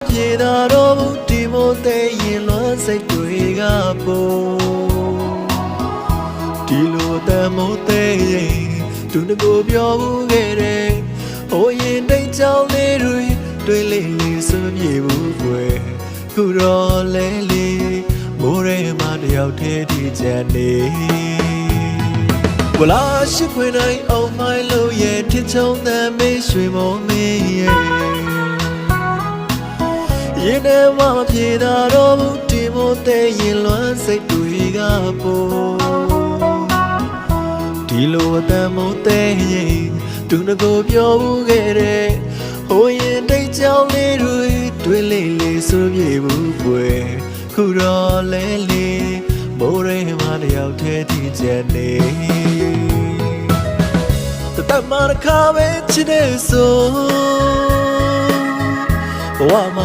ပြေသာတော့ဘူးဒီမို့တဲ့ရင်လွမ်းစိတ်တွေကပိုဒီလိုတမို့တဲ့ရင်သူတကိုပြောဘူးခဲ့တယ်ဟိုရင်တိတ်ကြောင်လေးတွေလေးလေးစွပြေဘူးကွယ်ခုတော့လဲလေးမိုးရဲမှာတယောက်တည်းဒီချန်နေဝလာရှိခွေနိုင်အောင်မိုင်းလို့ရဲ့ထစ်ချုံတမ်းမေးရွှေမောမင်းရဲ့ရင်ထဲမှာပြေသာတော့ဘူးဒီမို့တဲ့ရင်လွမ်းစိတ်တွေကပိုဒီလိုတမ်းမို့တဲ့ရင်သူငကိုပြောဘူးခဲ့တဲ့ဟိုရင်တိတ်ကြောင်လေးတွေလေးလေးဆိုပြေဘူးကွယ်ခုတော့လဲလေးမိုးရဲမှာတယောက်တည်းဒီချန်နေတတ်မှတစ်ခါပဲချစ်တဲ့ဆိုဘဝမှာ